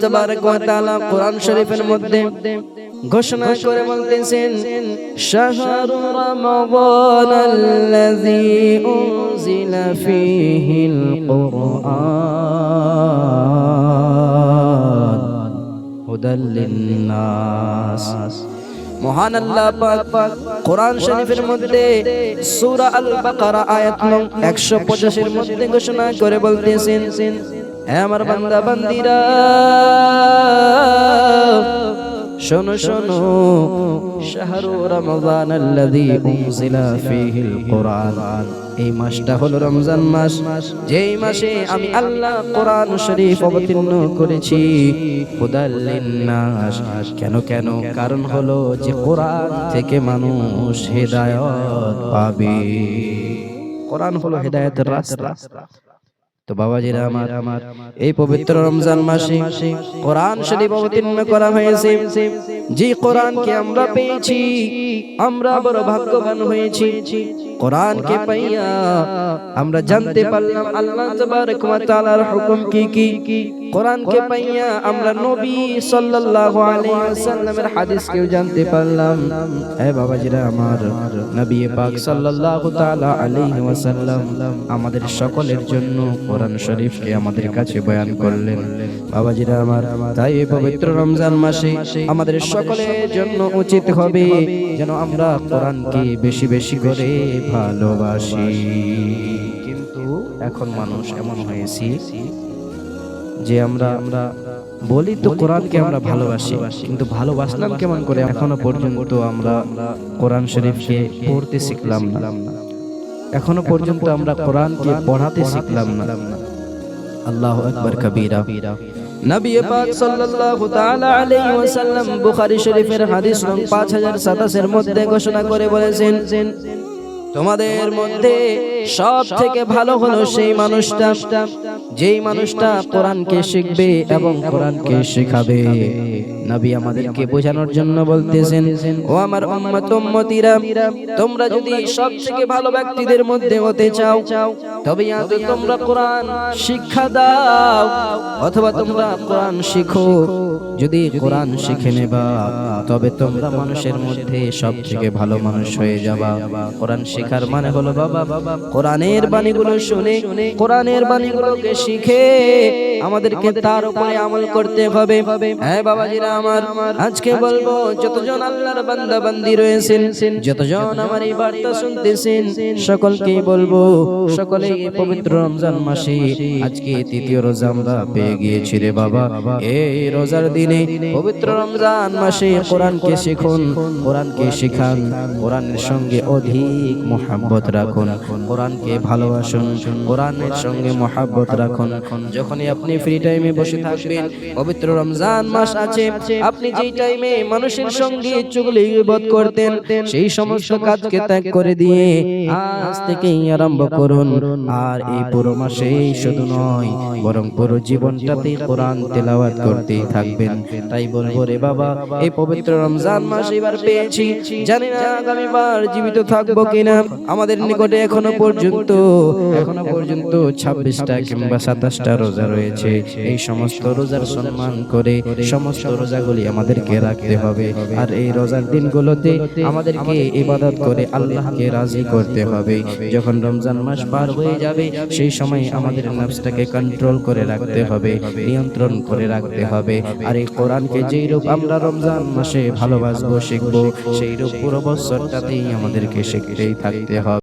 তাবারক ওয়া তাআলা কোরআন শরীফের মধ্যে ঘোষণা করে বলতেছেন, শাহরু রমাদানাল্লাযী উনজিলা ফীহিল কুরআন হুদাল লিন্নাস। মহান আল্লাহ পাক কোরআন শরীফের মধ্যে সূরা আল বাকারা আয়াত নং 185 এর মধ্যে ঘোষণা করে বলতেছেন, হে আমার বান্দা বান্দীরা, শোনো শোনো, শাহরু রমাদানাল্লাযী উনজিলা ফীহিল কুরআন, এই মাসটা হলো রমজান মাস, যেই মাসে আমি আল্লাহ কোরআন শরীফ অবতীর্ণ করেছি হুদাল লিন্নাস। কেন কেন? কারণ হলো যে কোরআন থেকে মানুষ হেদায়েত পাবে। কোরআন হলো হেদায়েতের রাস্তা। তো বাবাজিরা আমার, এই পবিত্র রমজান মাসে কোরআন শরীফ অবতীর্ণ করা হয়েছে। যে কোরআনকে আমরা পেয়েছি, আমরা বড় ভাগ্যবান হয়েছি। কোরআনকে পাইয়া আমরা জানতে পারলাম আল্লাহ তাবারক ওয়া তাআলার হুকুম কি কি। কোরআনকে পাইয়া আমরা নবী সাল্লাল্লাহু আলাইহি ওয়াসাল্লামের হাদিসকেও জানতে পারলাম। হে বাবাজিরা আমার, নবী পাক সাল্লাল্লাহু তাআলা আলাইহি ওয়াসাল্লাম আমাদের সকলের জন্য কোরআন শরীফকে আমাদের কাছে বয়ান করলেন। বাবাজিরা আমার, তাই এই পবিত্র রমজান মাসে আমাদের সকলের জন্য উচিত হবে যেন আমরা কোরআনকে বেশি বেশি করে ভালোবাসি। কিন্তু এখন মানুষ এমন হয়েছি যে আমরা বলি তো কোরআনকে আমরা ভালোবাসি, কিন্তু ভালোবাসলাম কেমন করে? এখনো পর্যন্ত আমরা কোরআন শরীফকে পড়তে শিখলাম না, এখনো পর্যন্ত আমরা কোরআনকে পড়াতে শিখলাম না। আল্লাহু আকবার কবীরা। নবী পাক সাল্লাল্লাহু তাআলা আলাইহি ওয়াসাল্লাম বুখারী শরীফের হাদিস নং 5027 এর মধ্যে ঘোষণা করে বলেছেন, তোমাদের মধ্যে সব থেকে ভালো হলো সেই মানুষটা যেই মানুষটা কোরআনকে শিখবে এবং কোরআনকে শেখাবে। নবী আমাদেরকে বোঝানোর জন্য বলতেছেন, ও আমার উম্মত উম্মতিরা, তোমরা যদি সব থেকে ভালো ব্যক্তিদের মধ্যে হতে চাও, তবে আগে তোমরা কোরআন শিক্ষা দাও, অথবা তোমরা কোরআন শিখো। যদি কোরআন শিখে নেবা, তবে তোমরা মানুষের মধ্যে সব থেকে ভালো মানুষ হয়ে যাবা। কোরআন শেখার মানে হলো বাবা কোরআনের বাণীগুলো শুনে, কোরআনের বাণীগুলোকে শিখে আমাদেরকে তার উপরে আমল করতে হবে। হ্যাঁ বাবাজিরা আমার, আজকে বলবো যতজন আল্লাহর বান্দা বান্দি রয়েছেন, যতজন আমার এই বার্তা শুনতেছেন, সকলকেই বলবো, সকলে এই পবিত্র রমজান মাসে আজকে তৃতীয় রোজা আমরা পেয়ে গিয়েছি রে বাবা। এই রোজার দিনে পবিত্র রমজান মাসে কোরআনকে শিখুন, কোরআনকে শিখান, কোরআনের সঙ্গে অধিক মহব্বত রাখুন, কোরআনকে ভালোবাসুন, কোরআনের সঙ্গে মহব্বত রাখুন। যখনই আপনি ফ্রি টাইমে বসে থাকবেন, পবিত্র রমজান মাস আছে, আপনি যেই টাইমে মানুষের সঙ্গে চুগলি গীবত করতেন, সেই সমস্ত কাজকে ত্যাগ করে দিয়ে আজ থেকেই আরম্ভ করুন। আর এই পুরো মাসে শুধু নয়, বরং পুরো জীবনটাতেই কোরআন তেলাওয়াত করতেই থাকবেন। তাই বলবো রে বাবা, এই পবিত্র রমজান মাস এবার পেয়েছি, জানি না আগামীবার জীবিত থাকবো কিনা। আমাদের নিকটে এখনো পর্যন্ত 26টা কিংবা 27টা রোজা রয়েছে। এই সমস্ত রোজার সম্মান করে সমস্ত রোজাগুলি আমাদেরকে রাখতে হবে। আর এই রোজার দিনগুলোতে আমাদেরকে ইবাদত করে আল্লাহকে রাজি করতে হবে। যখন রমজান মাস পার হয়ে যাবে, সেই সময় আমাদের নফসটাকে কন্ট্রোল করে রাখতে হবে, নিয়ন্ত্রণ করে রাখতে হবে। আর এই কোরআনকে যেই রূপ আমরা রমজান মাসে ভালোবাসবো, শিখবো, সেই রূপ পুরো বছরটাতেই আমাদেরকে শিখতেই থাকতে হবে।